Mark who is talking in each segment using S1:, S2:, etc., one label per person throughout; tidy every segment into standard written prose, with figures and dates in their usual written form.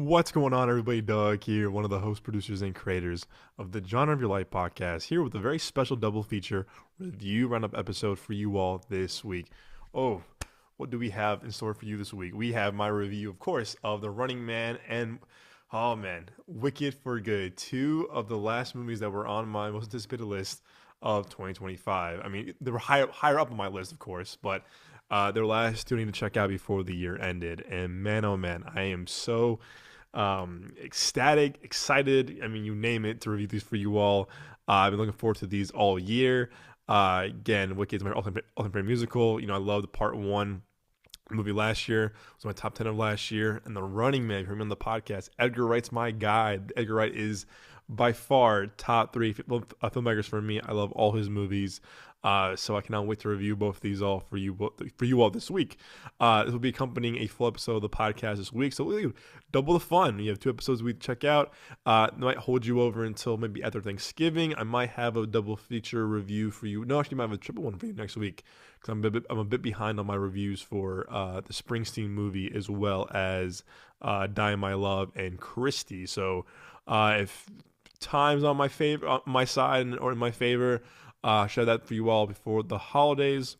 S1: What's going on, everybody? Doug here, one of the host, producers, and creators of the Genre of Your Life podcast, here with a very special double feature review roundup episode for you all this week. Oh, what do we have in store for you this week? We have my review, of course, of The Running Man and, oh man, Wicked for Good, two of the last movies that were on my most anticipated list of 2025. I mean, they were higher up on my list, of course, but their last two I need to check out before the year ended. And man, oh man, I am so ecstatic, excited. I mean, you name it, to review these for you all. I've been looking forward to these all year. Again, Wicked is my ultimate musical. You know, I loved the part one movie last year. It was my top 10 of last year. And The Running Man, if you remember the podcast, Edgar Wright's my guy. Edgar Wright is by far top three filmmakers for me. I love all his movies. So I cannot wait to review both of these all for you all this week. This will be accompanying a full episode of the podcast this week. So we'll double the fun. You have two episodes we check out. Might hold you over until maybe after Thanksgiving. I might have a double feature review for you. No, actually, I might have a triple one for you next week, because I'm a bit behind on my reviews for the Springsteen movie, as well as Die My Love and Christie. So if time's on my favor, on my side, or in my favor, share that for you all before the holidays,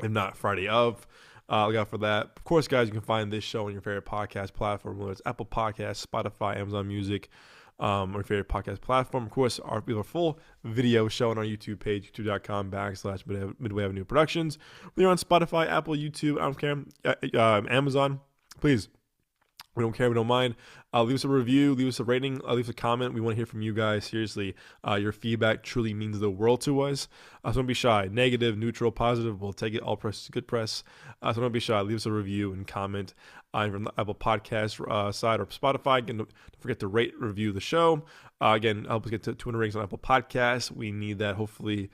S1: if not Friday of. Look out for that. Of course, guys, you can find this show on your favorite podcast platform, whether it's Apple Podcasts, Spotify, Amazon Music, or your favorite podcast platform. Of course, we have a full video show on our YouTube page, youtube.com/Midway Avenue Productions. We're on Spotify, Apple, YouTube, I don't care, Amazon. Please, we don't care. We don't mind. Leave us a review. Leave us a rating. Leave us a comment. We want to hear from you guys. Seriously, your feedback truly means the world to us. So don't be shy. Negative, neutral, positive. We'll take it. All press is good press. So don't be shy. Leave us a review and comment from the Apple Podcast side or Spotify. Again, don't forget to rate, review the show. Again, help us get to 200 ratings on Apple Podcasts. We need that. Hopefully,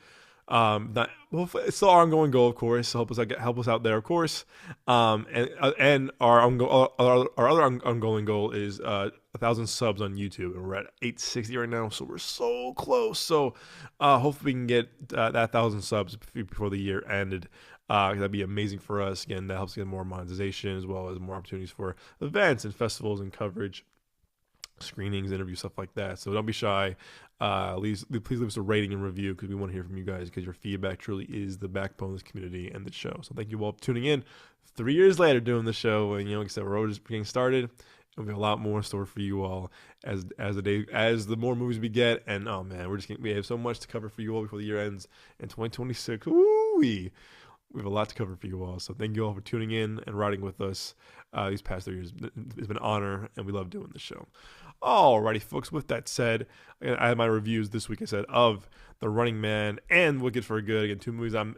S1: it's still our ongoing goal, of course. So help us out there, of course. And our other ongoing goal is 1,000 subs on YouTube, and we're at 860 right now, so we're so close. So hopefully we can get that 1,000 subs before the year ended. That'd be amazing for us. Again, that helps get more monetization, as well as more opportunities for events and festivals and coverage, screenings, interviews, stuff like that. So don't be shy. Please leave us a rating and review, because we want to hear from you guys, because your feedback truly is the backbone of this community and the show. So thank you all for tuning in 3 years later doing the show. And, like I said, we're all just getting started. There'll be a lot more in store for you all as the more movies we get. And oh man, we have so much to cover for you all before the year ends in 2026. We have a lot to cover for you all. So thank you all for tuning in and riding with us these past 3 years. It's been an honor, and we love doing this show. Alrighty, folks, with that said, I had my reviews this week, I said, of The Running Man and Wicked for Good. Again, two movies I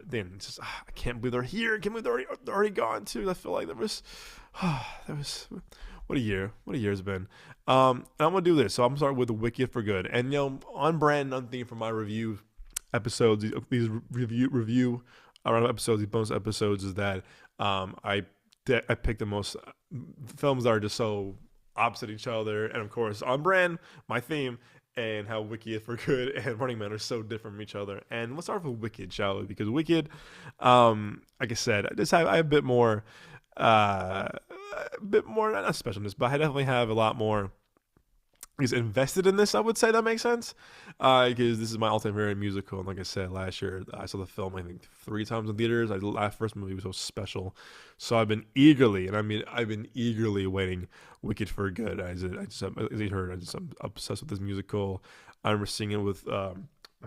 S1: can't believe they're here. I can't believe they're already gone, too. I feel like there was what a year it's been. And I'm going to do this. So I'm going to start with Wicked for Good. And, on brand, on theme for my review episodes, these review around episodes, these bonus episodes, is that I picked the most films that are just so opposite each other, and of course on brand, my theme, and how Wicked for Good and Running Man are so different from each other. And let's start with Wicked, shall we? Because Wicked, like I said, I have a bit more, not specialness, but I definitely have a lot more is invested in this, I would say. That makes sense, because this is my all-time favorite musical. And like I said, last year I saw the film, I think, 3 times in theaters. The first movie was so special, so I've been eagerly waiting Wicked for Good. As you heard, I'm obsessed with this musical. I remember seeing it with my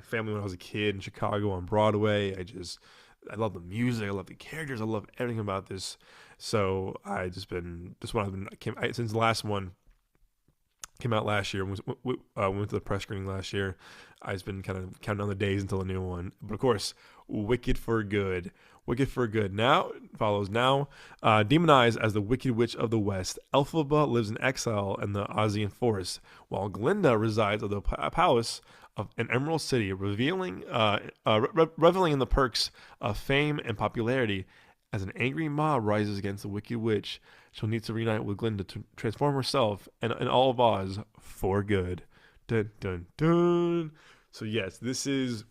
S1: family when I was a kid in Chicago on Broadway. I love the music, I love the characters, I love everything about this. So since the last one came out last year. We went to the press screening last year. I've just been kind of counting down the days until a new one. But of course, Wicked for Good. Wicked for Good now follows now. Demonized as the Wicked Witch of the West, elphaba lives in exile in the Ozian forest, while Glinda resides at the palace of an Emerald City, reveling in the perks of fame and popularity. As an angry mob rises against the Wicked Witch, she'll need to reunite with Glinda to transform herself and all of Oz for good. Dun, dun, dun. So yes, this is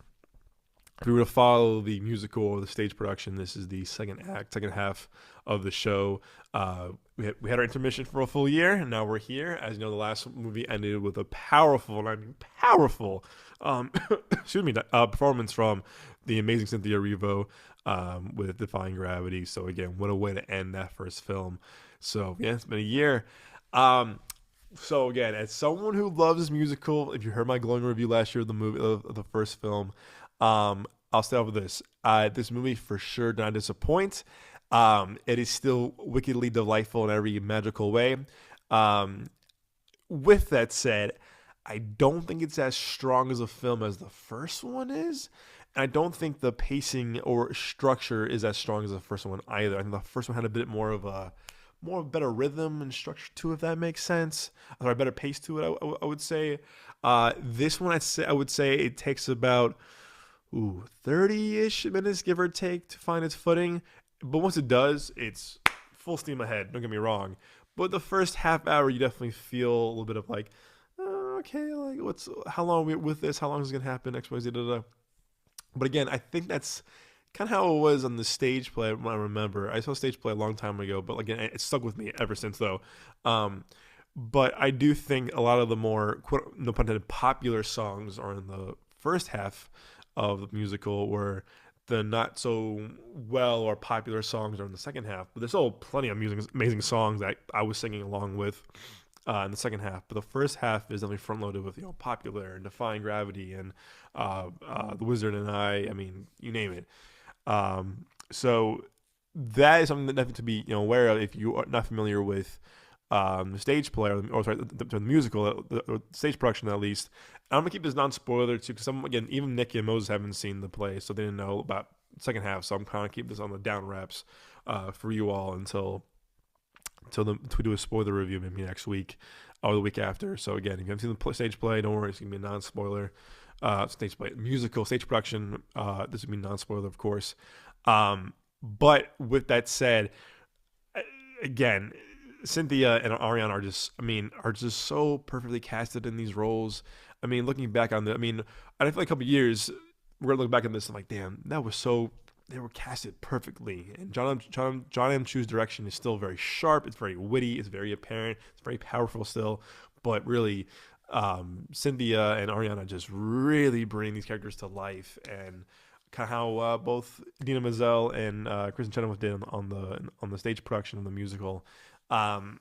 S1: if we were to follow the musical or the stage production, this is the second act, second half of the show. We had our intermission for a full year, and now we're here. As you know, the last movie ended with a powerful, and I mean powerful, excuse me, performance from the amazing Cynthia Erivo with Defying Gravity. So again, what a way to end that first film. So yeah, it's been a year. So again, as someone who loves musical, if you heard my glowing review last year of the movie of the first film, I'll start off with this. This movie for sure did not disappoint. It is still wickedly delightful in every magical way. With that said, I don't think it's as strong as a film as the first one is. And I don't think the pacing or structure is as strong as the first one either. I think the first one had a bit more of a better rhythm and structure to it, if that makes sense. Or a better pace to it, I would say. This one, I would say it takes about 30-ish minutes, give or take, to find its footing. But once it does, it's full steam ahead. Don't get me wrong. But the first half hour, you definitely feel a little bit of like, okay, like how long are we with this? How long is it gonna happen? X, Y, Z, da, da, da. But again, I think that's kind of how it was on the stage play. I remember I saw stage play a long time ago, but again, it stuck with me ever since though. But I do think a lot of the more, quote, no pun intended, popular songs are in the first half of the musical, where the not so well or popular songs are in the second half. But there's still plenty of amazing songs that I was singing along with in the second half. But the first half is definitely front loaded with Popular and Defying Gravity and The Wizard and I mean, you name it. So that is something that definitely to be aware of if you are not familiar with the stage play, or sorry, the musical, the stage production at least. I'm gonna keep this non-spoiler too, because again, even Nicky and Moses haven't seen the play, so they didn't know about the second half. So I'm kind of keep this on the down wraps for you all until we do a spoiler review maybe next week or the week after. So again, if you haven't seen the stage play, don't worry, it's gonna be a non-spoiler stage play, musical, stage production. This would be non-spoiler, of course. But with that said, again, Cynthia and Ariana are just so perfectly casted in these roles. I mean, looking back on I feel like a couple of years, we're gonna look back at this and like, damn, they were casted perfectly. And John M. Chu's direction is still very sharp. It's very witty. It's very apparent. It's very powerful still. But really, Cynthia and Ariana just really bring these characters to life, and kind of how both Dina Menzel and Kristen Chenoweth did on the stage production of the musical. And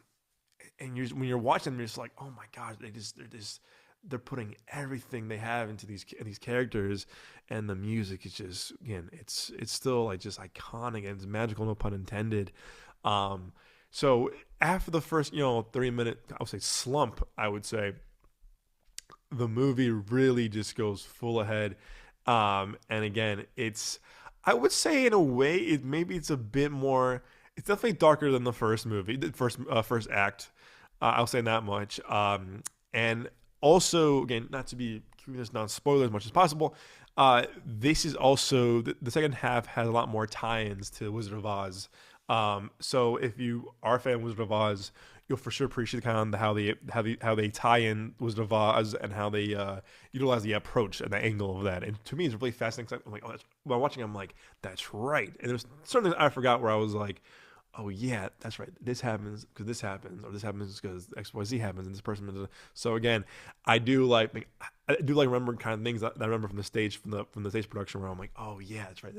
S1: when you're watching them, you're just like, oh my gosh, they're putting everything they have into these characters, and the music is just, again, it's still like just iconic and it's magical, no pun intended. So after the first 30-minute, I would say, slump, I would say the movie really just goes full ahead. And again, I would say in a way it's a bit more. It's definitely darker than the first movie, the first act. I'll say that much. And also, again, not to be keeping this non-spoiler as much as possible, this is also the second half has a lot more tie-ins to Wizard of Oz. So if you are a fan of Wizard of Oz, you'll for sure appreciate kind of how they tie in Wizard of Oz and how they utilize the approach and the angle of that. And to me, it's really fascinating. I'm like, when I'm watching, I'm like, that's right. And there's certain things I forgot where I was like, oh yeah, that's right. This happens because this happens, or this happens because X, Y, Z happens, and this person. So again, I do like remembering kind of things that I remember from the stage production where I'm like, oh yeah, that's right.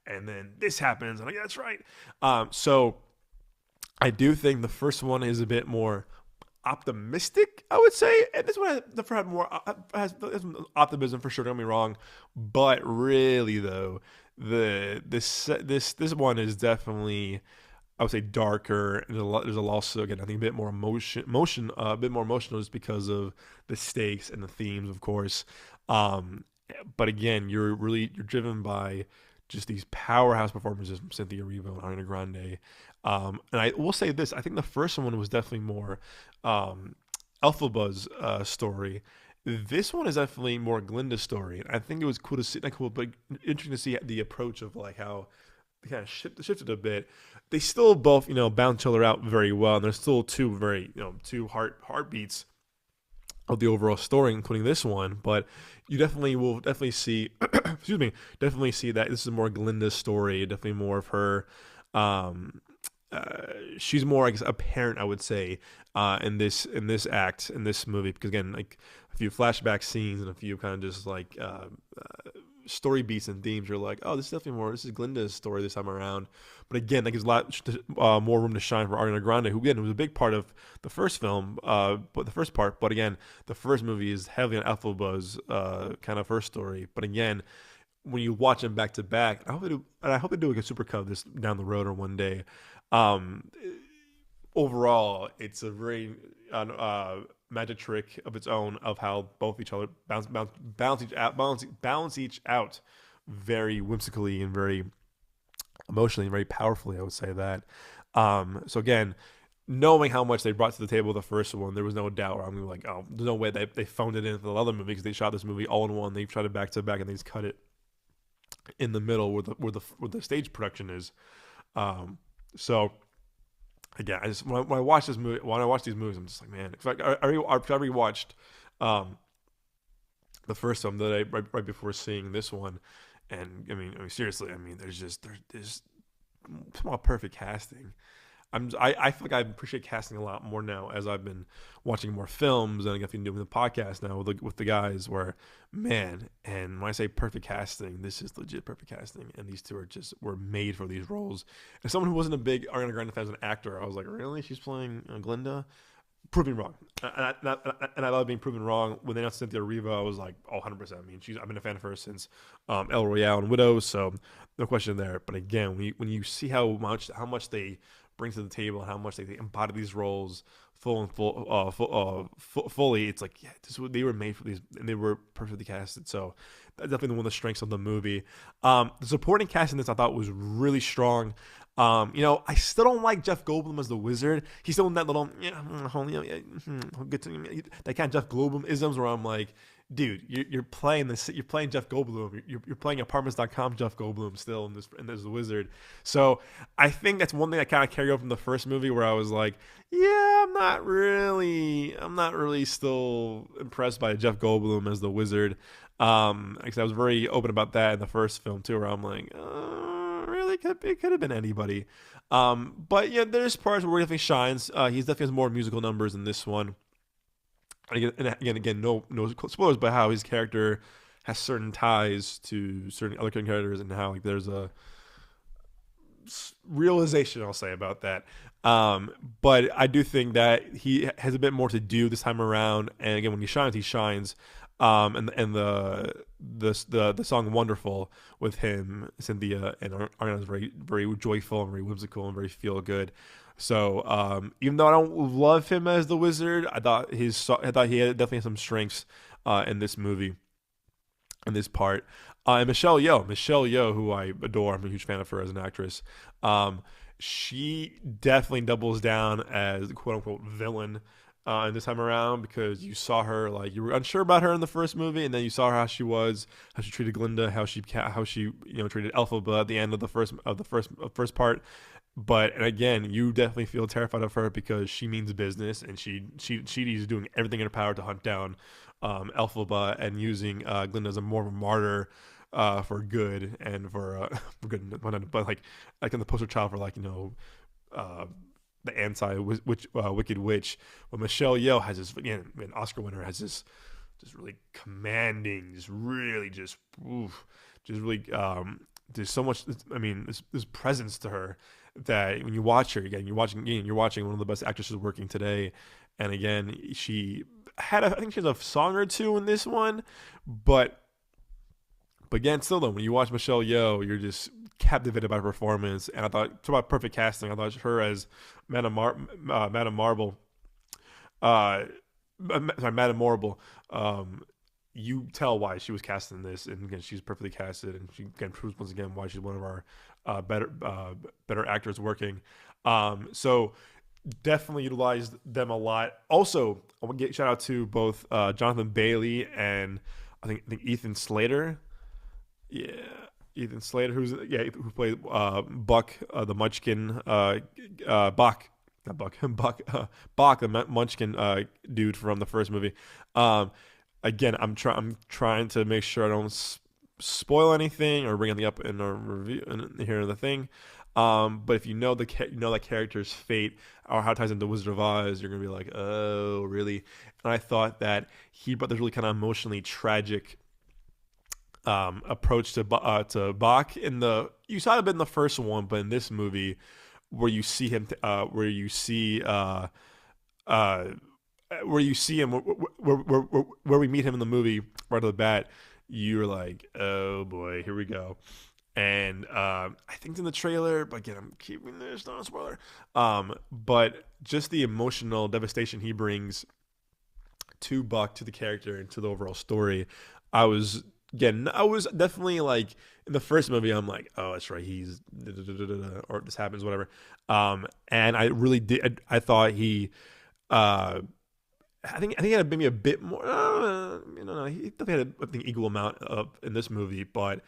S1: And then this happens, and I'm like, yeah, that's right. So I do think the first one is a bit more optimistic, I would say, and this one had more has optimism for sure. Don't get me wrong, but really though, this one is definitely, I would say, darker, and there's also, again, I think a bit more a bit more emotional just because of the stakes and the themes, of course. But again, you're driven by just these powerhouse performances from Cynthia Erivo and Ariana Grande. And I will say this: I think the first one was definitely more elphaba's story. This one is definitely more Glinda's story. I think it was cool to see, not cool, but interesting to see the approach of like how they kind of shifted a bit. They still both, balance each other out very well, and there's still two very, two heartbeats of the overall story, including this one. But you definitely will definitely see, excuse me, definitely see that this is more Glinda's story. Definitely more of her. Um, she's more, I guess, a parent, I would say, in this act in this movie, because again, like a few flashback scenes and a few kind of just like story beats and themes. You're like, oh, this is definitely more. This is Glinda's story this time around. But again, that gives a lot more room to shine for Ariana Grande, who again was a big part of the first film, but the first part. But again, the first movie is heavily on elphaba's kind of first story. But again, when you watch them back to back, I hope they do like a super cut this down the road or one day. Um, Overall, it's a very magic trick of its own of how both each other balance each out very whimsically and very emotionally and very powerfully. I would say that. So again, knowing how much they brought to the table with the first one, there was no doubt where I'm gonna be like, oh, there's no way they phoned it in for the other movie, because they shot this movie all in one. They tried it back to back and they just cut it in the middle where the stage production is. So again, I just when I watch this movie, when I watch these movies, I'm just like, man, it's like I rewatched um, the first one that right before seeing this one, and I mean seriously, I mean there's some perfect casting. I feel like I appreciate casting a lot more now as I've been watching more films and I've been doing the podcast now with the guys. Where, man, and when I say perfect casting, this is legit perfect casting, and these two were made for these roles. As someone who wasn't a big Ariana Grande fan as an actor, I was like, really, she's playing Glinda? Prove me wrong, and I love being proven wrong. When they announced Cynthia Erivo, I was like, oh, 100%. I mean, I've been a fan of her since El Royale and Widows, so no question there. But again, when you see how much they bring to the table and how much they embody these roles fully, it's like, yeah, they were made for these, and they were perfectly casted. So that's definitely one of the strengths of the movie. The supporting cast in this I thought was really strong. I still don't like Jeff Goldblum as the wizard. He's still in that little that kind of Jeff Goldblum isms where I'm like, dude, you're playing this. You're playing Jeff Goldblum. You're playing Apartments.com Jeff Goldblum still in this wizard. So I think that's one thing I kind of carry over from the first movie, where I was like, yeah, I'm not really still impressed by Jeff Goldblum as the wizard. Because I was very open about that in the first film too, where I'm like, really, it could have been anybody. But yeah, there's parts where he definitely shines. He definitely has more musical numbers in this one. And again, no spoilers, but how his character has certain ties to certain other characters, and how like there's a realization, I'll say, about that. But I do think that he has a bit more to do this time around. And again, when he shines, he shines. And the song "Wonderful" with him, Cynthia, and Ariana is very very joyful and very whimsical and very feel good. So even though I don't love him as the wizard, I thought he definitely had some strengths in this movie, in this part. And Michelle Yeoh, who I adore, I'm a huge fan of her as an actress. She definitely doubles down as the quote unquote villain and this time around, because you saw her, like, you were unsure about her in the first movie, and then you saw her how she treated Glinda, how she treated elphaba at the end of the first part. But and again, you definitely feel terrified of her because she means business, and she's doing everything in her power to hunt down elphaba, and using Glinda as more of a martyr for good, and for good, but like in the poster child for the wicked witch. But Michelle Yeoh has this, again, an Oscar winner, has this just really commanding, just really just really there's so much. I mean, this presence to her that when you watch her again, you're watching one of the best actresses working today. And again, she had I think she has a song or two in this one, but again, still though, when you watch Michelle Yeoh, you're just captivated by her performance. And I thought, talk about perfect casting, I thought her as Madame Marble, Madame Marble, you tell why she was cast in this, and again, she's perfectly casted, and she again proves once again why she's one of our better actors working. So definitely utilized them a lot. Also, I want to shout out to both Jonathan Bailey and I think Ethan Slater. Yeah, Ethan Slater, who played Buck, the Munchkin, Bach not Buck, Bach, the Munchkin dude from the first movie. Um, Again, I'm trying to make sure I don't spoil anything or bring anything up in a review in here in the thing. But if you know you know that character's fate or how it ties into Wizard of Oz, you're gonna be like, oh, really? And I thought that he brought this really kind of emotionally tragic approach to Bach in the you saw it in the first one, but in this movie where you see him uh, where you see him where we meet him in the movie right off the bat, you're like, oh boy, here we go. And I think it's in the trailer, but again, I'm keeping this not a spoiler. But just the emotional devastation he brings to Buck, to the character, and to the overall story. I was I was definitely like in the first movie. I'm like, oh, that's right, he's or this happens, whatever. And I really did. I thought he. I think he had maybe a bit more. No, he definitely had I think equal amount of in this movie, but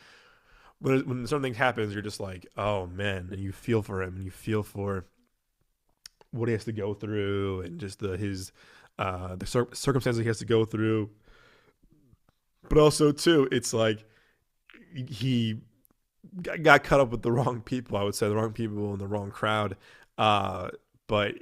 S1: when something happens, you're just like, oh man, and you feel for him, and you feel for what he has to go through, and just the circumstances he has to go through. But also too, it's like he got caught up with the wrong people. I would say the wrong people in the wrong crowd. But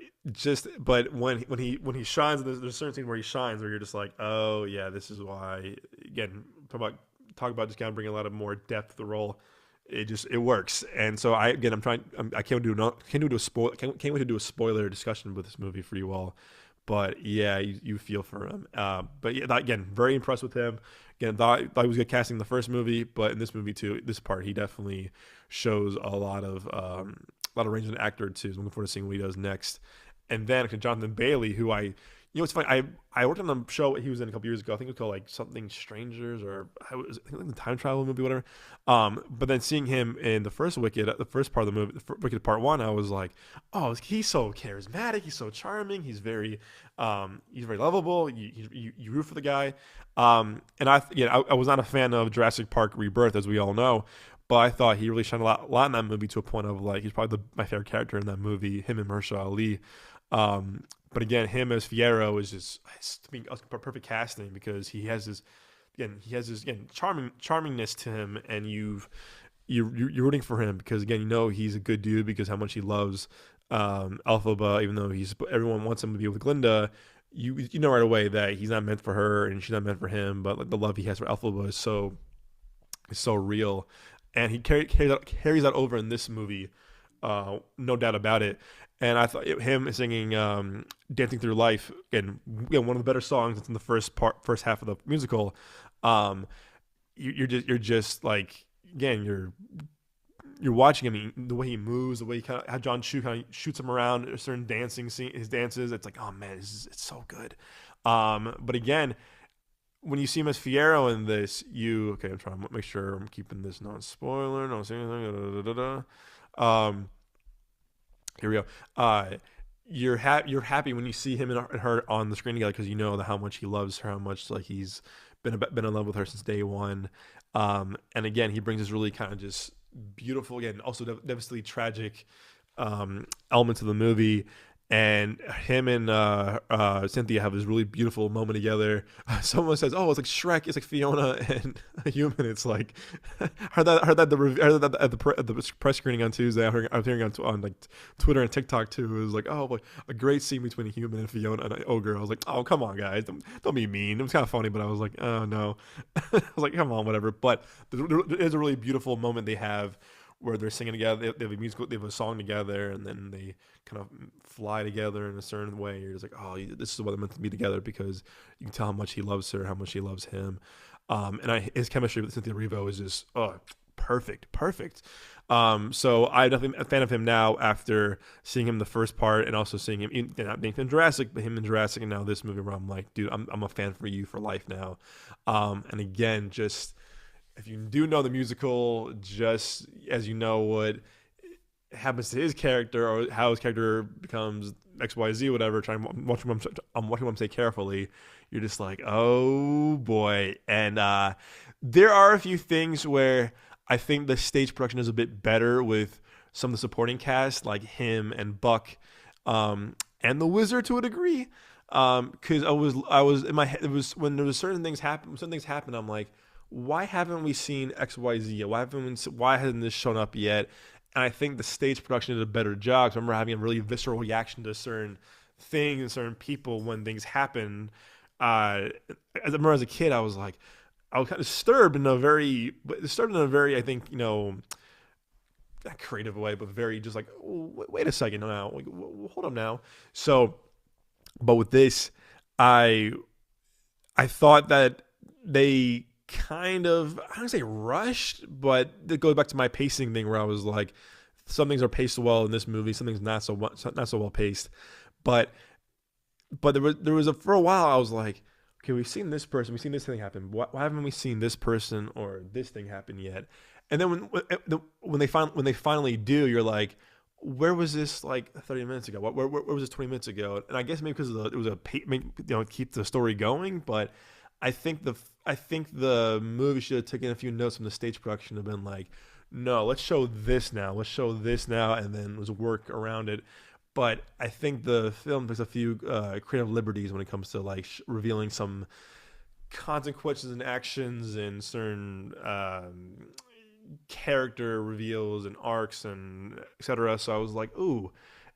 S1: but when he shines, there's certain things where he shines where you're just like, oh yeah, this is why. Again, talk about just kind of bringing a lot of more depth to the role. It works. And so I can't wait to do a spoiler discussion with this movie for you all. But yeah, you feel for him. But yeah, again, very impressed with him. Again, thought he was good casting in the first movie, but in this movie too, this part he definitely shows a lot of range as an actor too. So I'm looking forward to seeing what he does next. And then Jonathan Bailey, who it's funny. I worked on a show he was in a couple years ago. I think it was called like something Strangers, or I think like the time travel movie, whatever. But then seeing him in the first Wicked, the first part of the movie, Wicked Part One, I was like, oh, he's so charismatic. He's so charming. He's very lovable. You root for the guy. And I was not a fan of Jurassic Park Rebirth, as we all know. But I thought he really shined a lot in that movie, to a point of like he's probably my favorite character in that movie. Him and Mahershala Ali. But again, him as Fiyero is just a perfect casting, because he has this charmingness to him, and you're rooting for him because again, he's a good dude because how much he loves elphaba, even though everyone wants him to be with Glinda. You know right away that he's not meant for her and she's not meant for him, but like the love he has for elphaba is so real, and he carries that over in this movie, no doubt about it. And I thought him singing "Dancing Through Life" and one of the better songs that's in the first half of the musical. You're just like, again, you're watching him, the way he moves, the way how John Chu kind of shoots him around, a certain dancing scene, his dances. It's like, oh man, it's so good. But again, when you see him as Fiyero in this, I'm trying to make sure I'm keeping this non-spoiler, no saying anything. Here we go. You're happy when you see him and her on the screen together, because you know how much he loves her, how much like he's been in love with her since day one. And again, he brings this really kind of just beautiful, again, also devastatingly tragic elements of the movie. And him and Cynthia have this really beautiful moment together. Someone says, "Oh, it's like Shrek. It's like Fiona and a human." It's like I heard that at the press screening on Tuesday. I was hearing on like Twitter and TikTok too. It was like, oh, boy, a great scene between a human and Fiona and an ogre. I was like, oh, come on, guys, don't be mean. It was kind of funny, but I was like, oh no. I was like, come on, whatever. But there is a really beautiful moment they have where they're singing together. They have a song together, and then they kind of fly together in a certain way. You're just like, oh, this is what they're meant to be together, because you can tell how much he loves her, how much she loves him. His chemistry with Cynthia Erivo is just perfect. So I'm definitely a fan of him now after seeing him the first part, and also seeing him not being in Jurassic, but him in Jurassic, and now this movie where I'm like, dude, I'm a fan for you for life now. And again, just if you do know the musical, just as you know what happens to his character or how his character becomes XYZ, whatever, I'm watching him say carefully, you're just like, oh boy. And there are a few things where I think the stage production is a bit better with some of the supporting cast, like him and Buck. and the Wizard to a degree. Because I was in my head. It was when there was certain things happen. I'm like, why haven't we seen X Y Z yet? Why hasn't this shown up yet? And I think the stage production did a better job. 'Cause I remember having a really visceral reaction to certain things and certain people when things happen. As I remember as a kid, I was kind of disturbed in a very, I think, not creative way, but very just like, oh, wait a second now, like, hold up now. So, but with this, I I thought that they kind of, I don't say rushed, but it goes back to my pacing thing where I was like, some things are paced well in this movie, some things not so well paced, but there was a for a while I was like, okay, we've seen this thing happen. Why haven't we seen this person or this thing happen yet? And then when they finally do, you're like, where was this like 30 minutes ago? Where was this 20 minutes ago? And I guess maybe because it was keep the story going. But I think the movie should have taken a few notes from the stage production and been like, no, let's show this now, and then let's work around it. But I think the film takes a few creative liberties when it comes to like revealing some consequences and actions and certain character reveals and arcs and etc. So I was like, ooh.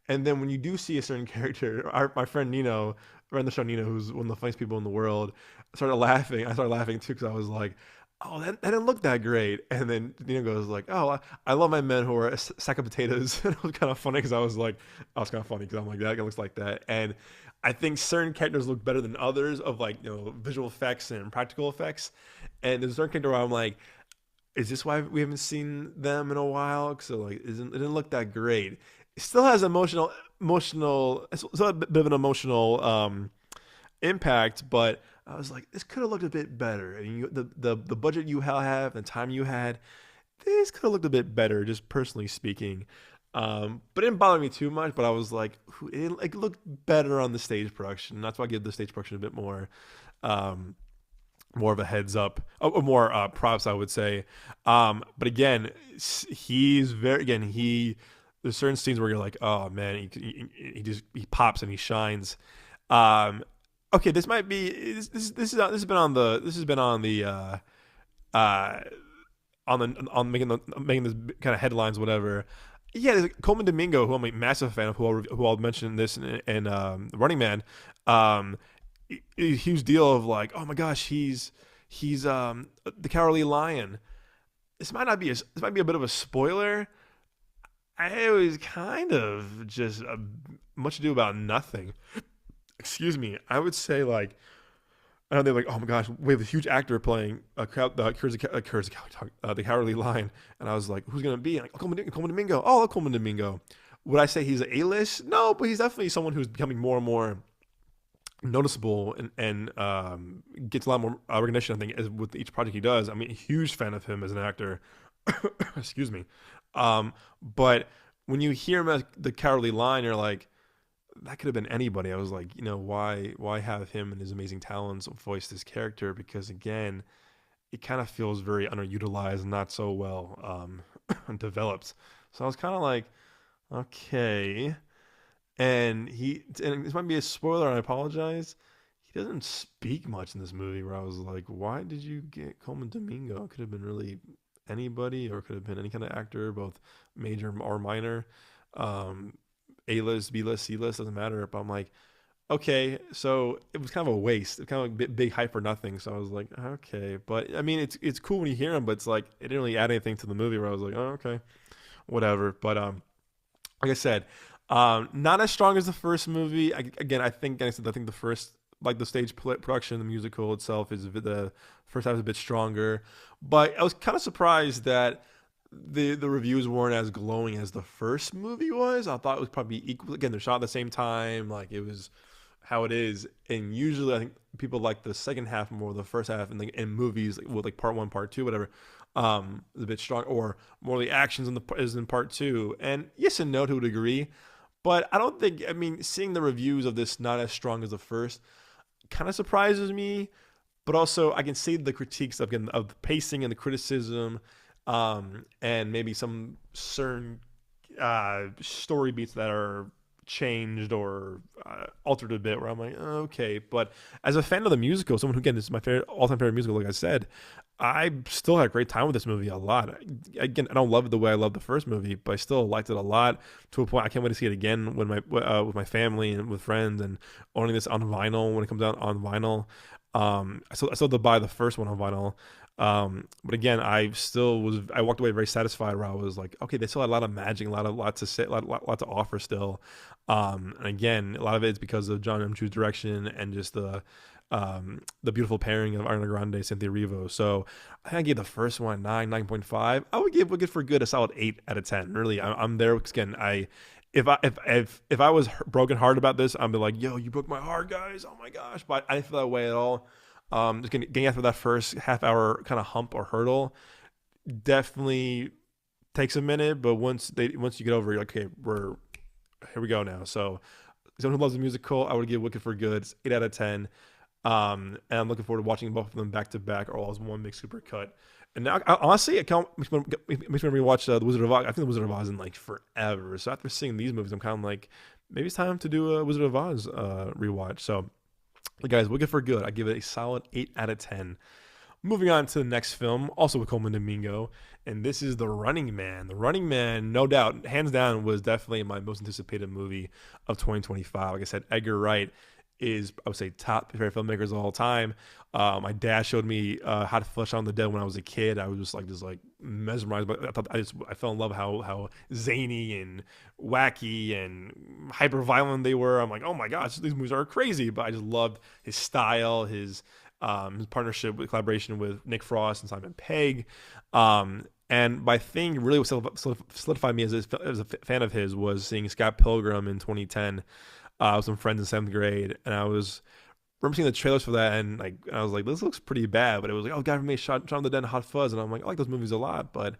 S1: And then when you do see a certain character, my friend Nino, friend of the show Nino, who's one of the funniest people in the world, started laughing. I started laughing too because I was like, oh, that didn't look that great. And then Nino goes like, oh, I love my men who are a sack of potatoes. And it was kind of funny because I was kind of funny because I'm like, that guy looks like that. And I think certain characters look better than others of like, visual effects and practical effects. And there's a certain character where I'm like, is this why we haven't seen them in a while? So like, it didn't look that great. It still has it's still a bit of an emotional impact, but I was like, this could have looked a bit better. I mean, the budget you have, the time you had, this could have looked a bit better, just personally speaking. But it didn't bother me too much. But I was like, it looked better on the stage production. That's why I give the stage production a bit um, more of a heads up, or more props, I would say. But again, he's very again he. There's certain scenes where you're like, oh man, he pops and he shines. Okay, this might be this has been on the uh on making this kind of headlines, whatever. Yeah, there's Colman Domingo, who I'm a massive fan of, who I'll mention this in Running Man. Um, a huge deal of like, oh my gosh, he's the Cowardly Lion. This might be a bit of a spoiler. I was kind of just much ado about nothing. Excuse me. I would say like I know they're like, oh my gosh, we have a huge actor playing the Cowardly Lion, and I was like, who's gonna be? And like, oh, Colman Domingo. Oh, Colman Domingo. Would I say he's an A-list? No, but he's definitely someone who's becoming more and more noticeable and gets a lot more recognition. I think as with each project he does. I'm a huge fan of him as an actor. Excuse me. But when you hear him as the Cowardly Lion, you're like, that could have been anybody. I was like, why have him and his amazing talents voice this character? Because again, it kind of feels very underutilized and not so well developed. So I was kind of like, okay. And this might be a spoiler, I apologize. He doesn't speak much in this movie where I was like, why did you get Colman Domingo? It could have been really anybody, or it could have been any kind of actor, both major or minor. Um, A-list, B-list, C-list, doesn't matter. But I'm like, okay, so it was kind of a waste. It kind of like big hype for nothing. So I was like, okay. But I mean, it's cool when you hear him, but it's like it didn't really add anything to the movie where I was like, oh, okay, whatever. But like I said, not as strong as the first movie. Again, I think the first, like the stage production, the musical itself the first half is a bit stronger. But I was kind of surprised that the reviews weren't as glowing as the first movie was. I thought it was probably equal. Again, they're shot at the same time. Like it was how it is. And usually, I think people like the second half more, the first half, and in movies with like part one, part two, whatever. Is a bit strong, or more of the actions is in part two. And yes and no to a degree. But I don't think, I mean, seeing the reviews of this not as strong as the first kind of surprises me. But also, I can see the critiques of the pacing and the criticism, and maybe some certain story beats that are changed or altered a bit, where I'm like, okay. But as a fan of the musical, someone who, again, this is my favorite, all-time favorite musical, like I said, I still had a great time with this movie a lot. Again, I don't love it the way I loved the first movie, but I still liked it a lot, to a point I can't wait to see it again when with my family and with friends, and owning this on vinyl when it comes out on vinyl. I still had to buy the first one on vinyl. But again, I walked away very satisfied, where I was like, okay, they still had a lot of magic, lot to say, lot to offer still. And again, a lot of it is because of John M. Chu's direction, and just the beautiful pairing of Ariana Grande, Cynthia Erivo. So I think I gave the first one 9.5. I would give Wicked for Good a solid 8 out of 10. Really, I'm there, because again, if I was broken hearted about this, I'd be like, yo, you broke my heart, guys. Oh my gosh. But I didn't feel that way at all. Just getting after that first half hour kind of hump or hurdle definitely takes a minute, but once you get over it, you're like, okay, here we go now. So someone who loves the musical, I would give Wicked for Good. It's 8 out of 10. And I'm looking forward to watching both of them back to back, or all as one big super cut. And now, honestly, it makes me rewatch The Wizard of Oz. I think The Wizard of Oz in like forever. So after seeing these movies, I'm kind of like, maybe it's time to do a Wizard of Oz rewatch. So, guys, Wicked for Good, I give it a solid 8 out of 10. Moving on to the next film, also with Colman Domingo, and this is The Running Man. The Running Man, no doubt, hands down, was definitely my most anticipated movie of 2025. Like I said, Edgar Wright is, I would say, top favorite filmmakers of all time. My dad showed me How to Flush Out the Dead when I was a kid. I was just like mesmerized. But I fell in love how zany and wacky and hyper violent they were. I'm like, oh my gosh, these movies are crazy. But I just loved his style, his partnership, with collaboration with Nick Frost and Simon Pegg. And my thing really was solidified me as a fan of his was seeing Scott Pilgrim in 2010. With some friends in 7th grade, and I remember seeing the trailers for that, and I was like, this looks pretty bad. But it was like, oh, the guy who made Shot of the Dead and Hot Fuzz, and I'm like, I like those movies a lot, but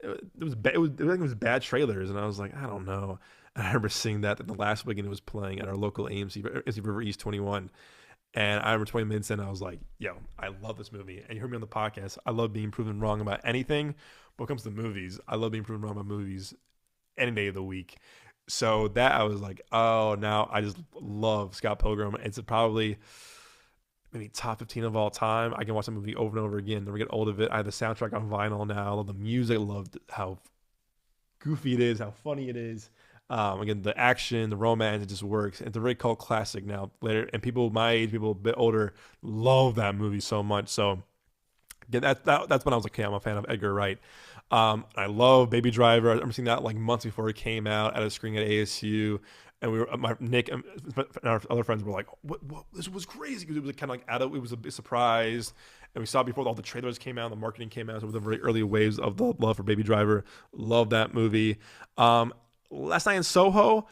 S1: it was bad trailers, and I was like, I don't know. And I remember seeing that in the last weekend it was playing at our local AMC River East 21, and I remember 20 minutes in, I was like, yo, I love this movie. And you heard me on the podcast, I love being proven wrong about anything. But when it comes to movies, I love being proven wrong about movies any day of the week. So that, I was like, oh, now I just love Scott Pilgrim. It's probably maybe top 15 of all time. I can watch the movie over and over again, never get old of it. I have the soundtrack on vinyl now. I love the music. I love how goofy it is, how funny it is. Again, the action, the romance, it just works. It's a very cult classic now. Later, and people my age, people a bit older, love that movie so much. So yeah, that's when I was like, okay, I'm a fan of Edgar Wright. I love Baby Driver. I remember seeing that like months before it came out at a screening at ASU, and Nick and our other friends were like, "What? This was crazy," because it was kind of like it was a big surprise, and we saw it before all the trailers came out, the marketing came out, so the very early waves of the love for Baby Driver. Love that movie. Last Night in Soho,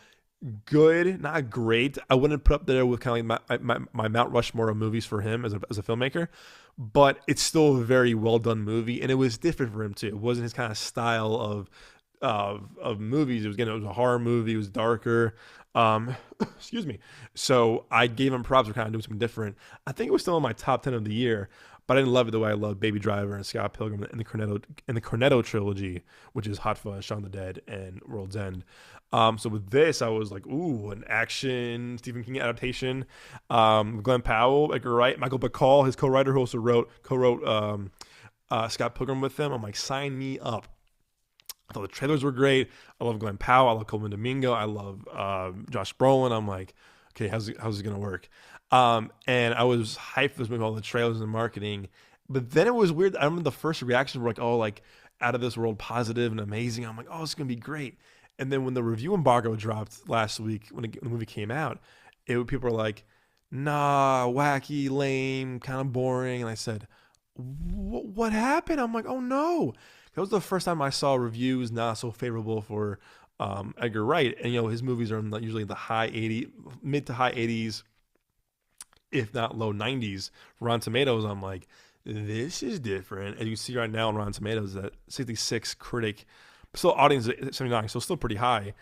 S1: good, not great. I wouldn't put up there with kind of like my Mount Rushmore of movies for him as a filmmaker, but it's still a very well done movie, and it was different for him too. It wasn't his kind of style of movies. It was a horror movie. It was darker. Excuse me. So I gave him props for kind of doing something different. I think it was still in my top 10 of the year, but I didn't love it the way I love Baby Driver and Scott Pilgrim and the Cornetto trilogy, which is Hot Fuzz, Shaun of the Dead, and World's End. So with this, I was like, ooh, an action Stephen King adaptation. Glen Powell, Edgar Wright, Michael Bacall, his co-writer, who also co-wrote Scott Pilgrim with them. I'm like, sign me up. I thought the trailers were great. I love Glen Powell. I love Colman Domingo. I love Josh Brolin. I'm like, okay, how's it going to work? And I was hyped for this movie, all the trailers and marketing. But then it was weird. I remember the first reactions were like, oh, like out of this world, positive and amazing. I'm like, oh, it's going to be great. And then when the review embargo dropped last week, when the movie came out, people were like, nah, wacky, lame, kind of boring. And I said, what happened? I'm like, oh no. That was the first time I saw reviews not so favorable for Edgar Wright. And, his movies are usually the mid to high 80s, if not low 90s. Rotten Tomatoes, I'm like, this is different. And you see right now on Rotten Tomatoes that 66 critic, still audience at 79, so still pretty high.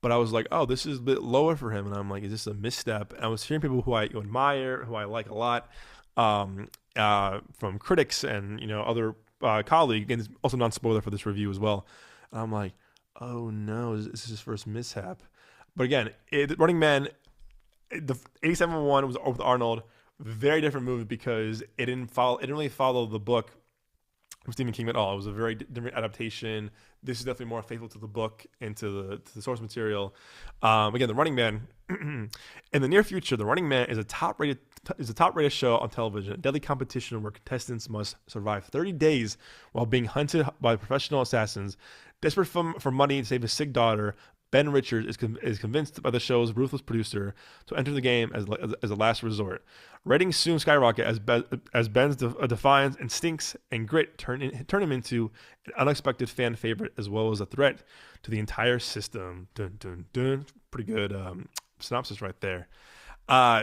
S1: But I was like, oh, this is a bit lower for him. And I'm like, is this a misstep? And I was hearing people who I admire, who I like a lot, from critics and, other colleagues, and it's also non-spoiler for this review as well. And I'm like, oh no, this is his first mishap. But again, Running Man, the 87 one was with Arnold. Very different movie because it didn't really follow the book from Stephen King at all. It was a very different adaptation. This is definitely more faithful to the book and to the source material. Again, The Running Man. In the near future, The Running Man is a top rated show on television, a deadly competition where contestants must survive 30 days while being hunted by professional assassins. Desperate for money to save his sick daughter, Ben Richards is convinced by the show's ruthless producer to enter the game as a last resort. Ratings soon skyrocket as Ben's defiance, instincts, and grit turn him into an unexpected fan favorite as well as a threat to the entire system. Dun, dun, dun. Pretty good synopsis right there.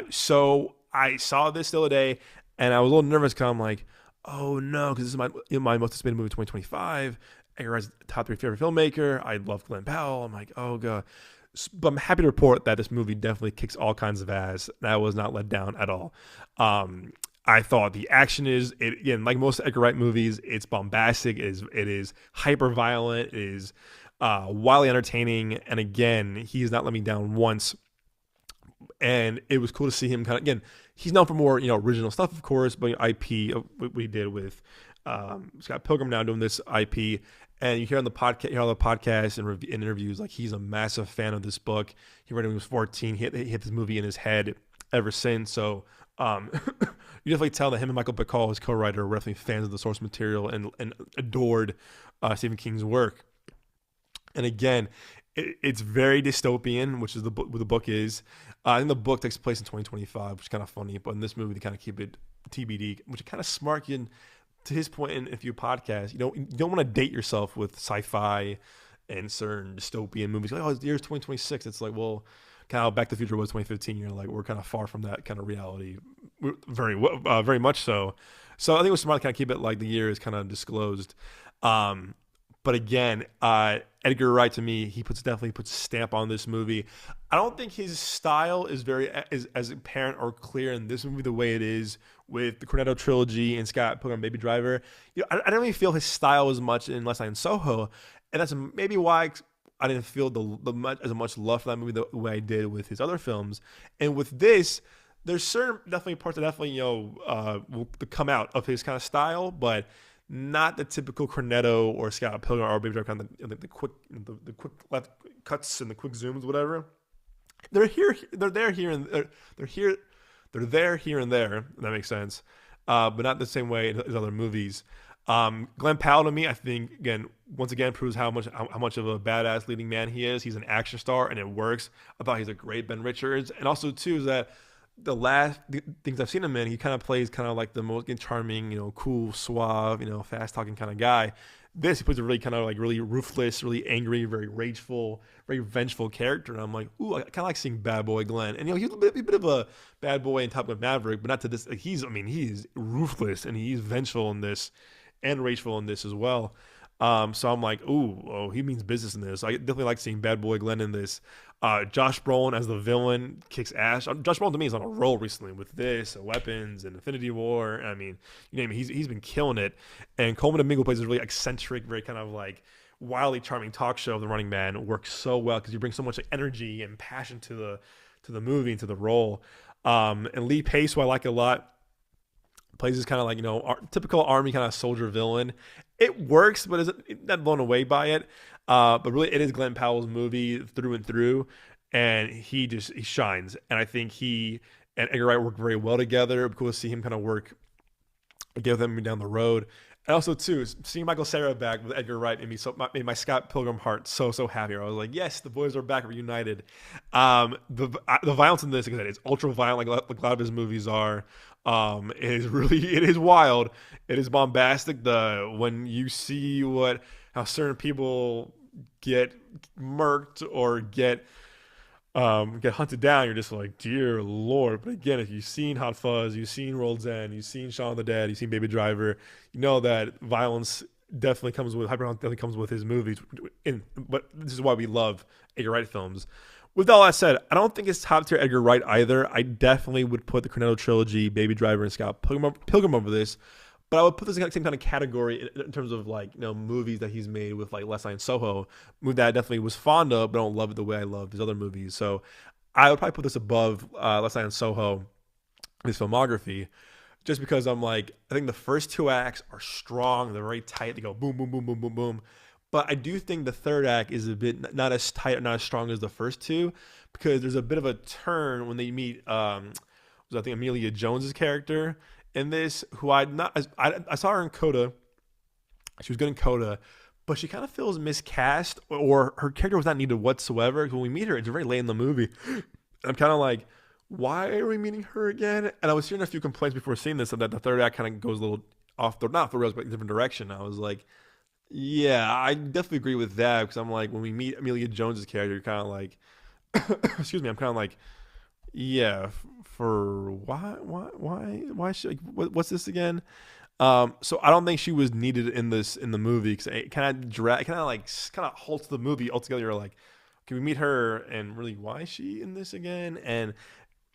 S1: So I saw this the other day, and I was a little nervous because I'm like, oh no, because this is my most anticipated movie of 2025. Edgar Wright's top 3 favorite filmmaker. I love Glen Powell. I'm like, oh god. But I'm happy to report that this movie definitely kicks all kinds of ass. That was not let down at all. I thought the action again, like most Edgar Wright movies, it's bombastic. It is hyper violent. It is wildly entertaining. And again, he has not let me down once. And it was cool to see him again, he's known for more, original stuff, of course, but IP, what we did with Scott Pilgrim now doing this IP. And you hear on the podcast and interviews, like he's a massive fan of this book. He read it when he was 14. He hit this movie in his head ever since. So you definitely tell that him and Michael Bacall, his co-writer, were definitely fans of the source material and adored Stephen King's work. And again, it's very dystopian, which is what the book is. I think the book takes place in 2025, which is kind of funny. But in this movie, they kind of keep it TBD, which is kind of smart. To his point in a few podcasts, you don't want to date yourself with sci-fi and certain dystopian movies. Like, oh, the year's 2026. It's like, well, kind of Back to the Future was 2015. You're like, we're kind of far from that kind of reality, very much so. So I think it was smart to kind of keep it like the year is kind of disclosed. But again, Edgar Wright, to me, definitely puts a stamp on this movie. I don't think his style is as apparent or clear in this movie the way it is with the Cornetto trilogy and Scott Pilgrim Baby Driver. I don't really feel his style as much in Last Night in Soho, and that's maybe why I didn't feel as much love for that movie the way I did with his other films. And with this, there's certain definitely parts that definitely will come out of his kind of style, but not the typical Cornetto or Scott Pilgrim or Baby Driver kind of the quick left cuts and the quick zooms, whatever. They're there here and there. If that makes sense, but not the same way as other movies. Glen Powell, to me, I think once again proves how much of a badass leading man he is. He's an action star and it works. I thought he's a great Ben Richards, and also too is that the things I've seen him in, he kind of plays kind of like the most charming, cool, suave, fast talking kind of guy. This, he plays a really kind of like really ruthless, really angry, very rageful, very vengeful character. And I'm like, ooh, I kind of like seeing Bad Boy Glen. And he's a bit of a bad boy in Top Gun Maverick, but not to this. Like, he's ruthless and he's vengeful in this and rageful in this as well. So I'm like, he means business in this. I definitely like seeing Bad Boy Glen in this. Josh Brolin as the villain kicks ass. Josh Brolin to me is on a roll recently with this, Weapons, and Infinity War. I mean, you name it, he's been killing it. And Colman Domingo plays a really eccentric, very kind of like wildly charming talk show of The Running Man. It works so well because you bring so much like energy and passion to the movie and to the role. And Lee Pace, who I like a lot, plays this kind of like, typical army kind of soldier villain. It works, but isn't not blown away by it. But really, it is Glen Powell's movie through and through, and he shines. And I think he and Edgar Wright work very well together. It'd be cool to see him kind of work again with them down the road. And also, too, seeing Michael Cera back with Edgar Wright made my Scott Pilgrim heart so happy. I was like, yes, the boys are back, reunited. The violence in this, like I said, it's ultra violent, like a lot of his movies are. It is wild. It is bombastic. When you see how certain people get murked or get hunted down, you're just like, dear Lord. But again, if you've seen Hot Fuzz, you've seen World's End, you've seen Shaun of the Dead, you've seen Baby Driver, you know that violence definitely comes with his movies. But this is why we love Edgar Wright films. With all that said, I don't think it's top tier Edgar Wright either. I definitely would put the Cornetto trilogy, Baby Driver, and Scott Pilgrim over this. But I would put this in the same kind of category in terms of like movies that he's made with like Last Night in Soho, movie that I definitely was fond of, but I don't love it the way I love these other movies. So I would probably put this above Last Night in Soho, his filmography, just because I'm like, I think the first two acts are strong. They're very tight. They go boom, boom, boom, boom, boom, boom. But I do think the third act is a bit not as tight, not as strong as the first two, because there's a bit of a turn when they meet, I think Amelia Jones's character in this, who I saw her in Coda. She was good in Coda, but she kind of feels miscast, or her character was not needed whatsoever. When we meet her, it's very late in the movie. And I'm kind of like, why are we meeting her again? And I was hearing a few complaints before seeing this, that the third act kind of goes a little not off the rails, but in a different direction. I was like, yeah, I definitely agree with that, because I'm like, when we meet Amelia Jones's character, you're kind of like, excuse me, I'm kind of like, yeah, for why should, like, what's this again? So I don't think she was needed in the movie, because it kind of halts the movie altogether. You're like, can we meet her, and really, why is she in this again? And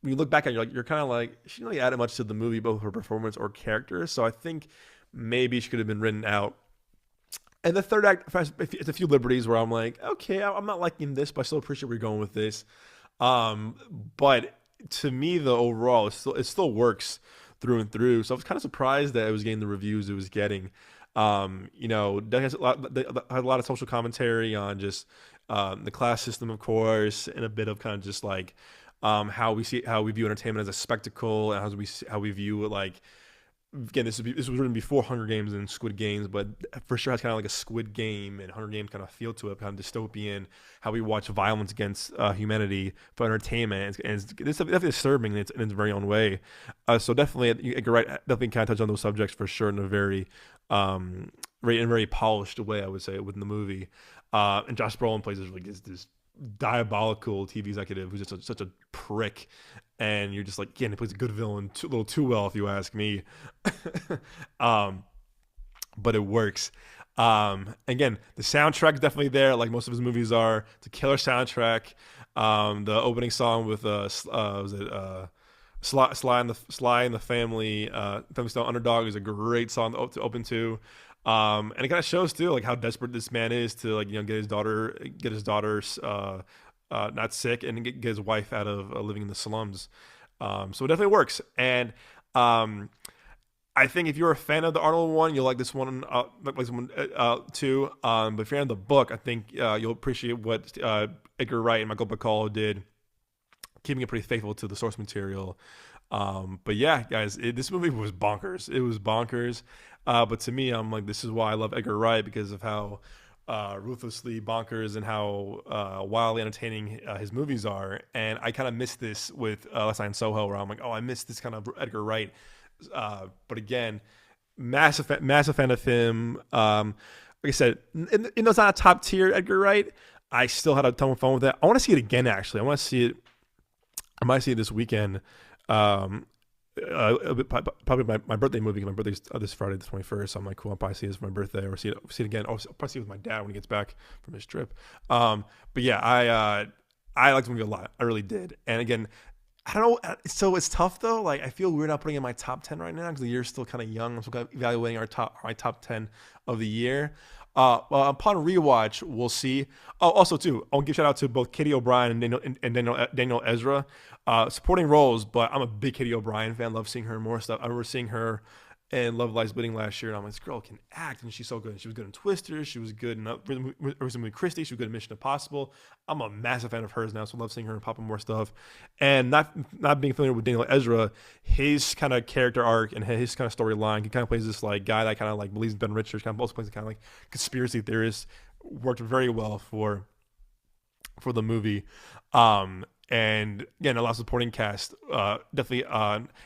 S1: when you look back at it, you're kind of like, she didn't really add much to the movie, both her performance or character. So I think maybe she could have been written out. And the third act, it's a few liberties where I'm like, okay, I'm not liking this, but I still appreciate where you're going with this. But to me, the overall, it still works through and through. So I was kind of surprised that it was getting the reviews it was getting. That has a lot of social commentary on just the class system, of course, and a bit of kind of just like how we view entertainment as a spectacle, and how we view it, like, again, this was written before Hunger Games and Squid Games, but for sure has kind of like a Squid Game and Hunger Games kind of feel to it, kind of dystopian, how we watch violence against humanity for entertainment. And it's definitely disturbing in its very own way. So definitely, Edgar Wright definitely kind of touch on those subjects for sure in a very polished way, I would say, within the movie. And Josh Brolin plays this diabolical TV executive who's just such a prick, and you're just like, again, he plays a good villain a little too well, if you ask me. But it works. Again, the soundtrack's definitely there, like most of his movies are. It's a killer soundtrack. The opening song with Sly and the Family Stone Underdog is a great song to open to. And it kind of shows too, like, how desperate this man is to, like, get his daughter not sick, and get his wife out of living in the slums. So it definitely works. And I think if you're a fan of the Arnold one, you'll like this one, too. But if you're in the book, I think you'll appreciate what Edgar Wright and Michael Bacall did, keeping it pretty faithful to the source material. But yeah, guys, this movie was bonkers. It was bonkers. But to me, I'm like, this is why I love Edgar Wright, because of how ruthlessly bonkers and how wildly entertaining his movies are. And I kind of miss this with Last Night in Soho, where I'm like, oh, I miss this kind of Edgar Wright. But again, massive fan of him. Like I said, it's not a top tier Edgar Wright. I still had a ton of fun with it. I want to see it again, actually. I might see it this weekend. Probably my birthday movie. My birthday's this Friday, the 21st. So I'm like, cool. I'll probably see this for my birthday, or see it again. I'll probably see it with my dad when he gets back from his trip. But yeah, I liked the movie a lot. I really did. And again, I don't know. So it's tough though. Like, I feel weird not putting it in my top 10 right now, because the year's still kind of young. I'm still kind of evaluating my top 10 of the year. Well, upon rewatch, we'll see. Oh, also too, I'll give shout out to both Katie O'Brien and Daniel Ezra, supporting roles. But I'm a big Katie O'Brien fan. Love seeing her in more stuff. I remember seeing her in Love Lies Bleeding last year, and I'm like, this girl can act, and she's so good. She was good in Twister. She was good in recently Christie. She was good in Mission Impossible. I'm a massive fan of hers now, so I love seeing her and popping more stuff. And not being familiar with Daniel Ezra, his kind of character arc and his kind of storyline, he kind of plays this like guy that kind of like believes Ben Richards, kind of also plays kind of like conspiracy theorist. Worked very well for the movie. And again, a lot of supporting cast definitely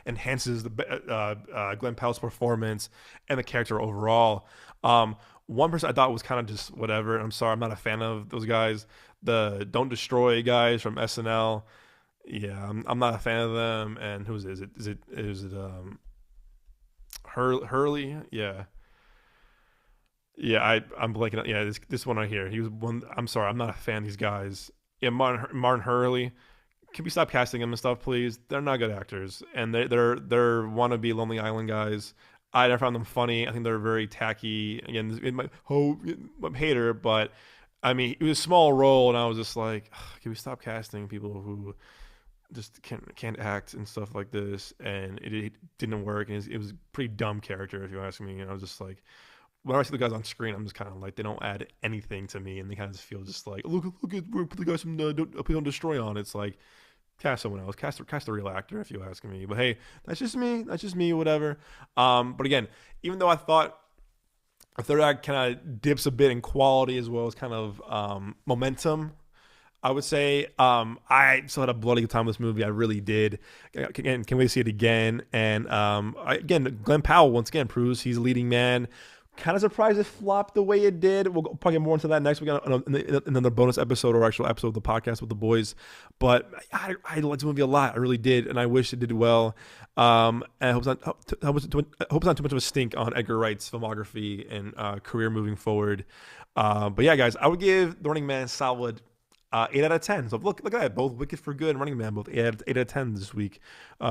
S1: enhances the Glen Powell's performance and the character overall. One person I thought was kind of just whatever. I'm sorry, I'm not a fan of those guys. The Don't Destroy guys from SNL. Yeah, I'm not a fan of them. And who is it? Is it Hurley? Yeah. Yeah, I'm blanking out. Yeah, this one right here. He was one. I'm sorry, I'm not a fan of these guys. Yeah, Martin Hurley. Can we stop casting them and stuff, please? They're not good actors, and they're wannabe Lonely Island guys. I never found them funny. I think they're very tacky. Again, I'm a hater, but I mean, it was a small role, and I was just like, can we stop casting people who just can't act and stuff like this? And it didn't work, and it was a pretty dumb character, if you ask me. And I was just like, whenever I see the guys on screen, I'm just kind of like, they don't add anything to me, and they kind of just feel just like, look at, we put the guys from Don't Destroy on. It's like, cast someone else, cast a real actor, if you ask me. But hey, that's just me. That's just me. Whatever. But again, even though I thought the third act kind of dips a bit in quality as well as kind of momentum, I would say I still had a bloody good time with this movie. I really did. Again, can't wait to see it again. And again, Glen Powell once again proves he's a leading man. Kind of surprised it flopped the way it did. We'll probably get more into that next week in another bonus episode or actual episode of the podcast with the boys. But I liked the movie a lot. I really did, and I wish it did well. And I hope it's not too much of a stink on Edgar Wright's filmography and career moving forward. But yeah, guys, I would give The Running Man solid 8 out of 10. So look at that. Both Wicked for Good and Running Man, both 8 out of 10 this week.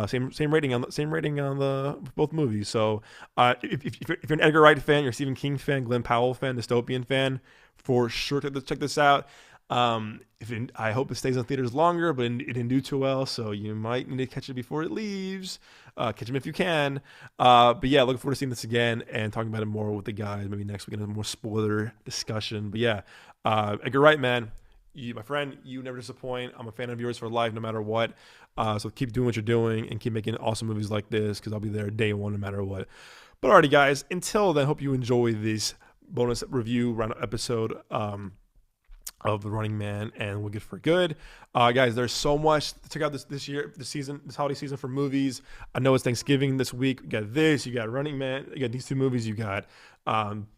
S1: Same rating on the both movies. So if you're an Edgar Wright fan, you're a Stephen King fan, Glen Powell fan, dystopian fan, for sure check this out. I hope it stays in theaters longer, but it didn't do too well, so you might need to catch it before it leaves. Catch them if you can. But yeah, looking forward to seeing this again and talking about it more with the guys. Maybe next week in a more spoiler discussion. But yeah, Edgar Wright, man. My friend, you never disappoint. I'm a fan of yours for life, no matter what. So keep doing what you're doing and keep making awesome movies like this, because I'll be there day one, no matter what. But alrighty, guys. Until then, hope you enjoy this bonus review roundup episode of The Running Man and Wicked for Good. Guys, there's so much to check out this year, this holiday season for movies. I know it's Thanksgiving this week. You got this, you got Running Man, you got these two movies, you got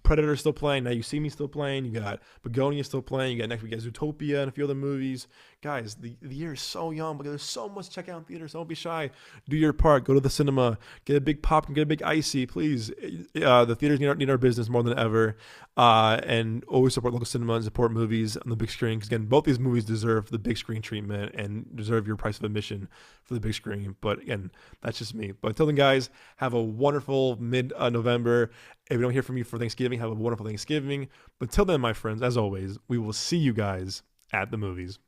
S1: Predator still playing, Now You See Me still playing, you got Begonia still playing, you got next week you got Zootopia and a few other movies. Guys, the year is so young, but there's so much to check out in theaters. So don't be shy. Do your part. Go to the cinema. Get a big pop and get a big icy, please. The theaters need our business more than ever. And always support local cinema and support movies on the big screen. Because again, both these movies deserve the big screen treatment and deserve your price of admission for the big screen. But again, that's just me. But until then, guys, have a wonderful mid-November. If we don't hear from you for Thanksgiving, have a wonderful Thanksgiving. But till then, my friends, as always, we will see you guys at the movies.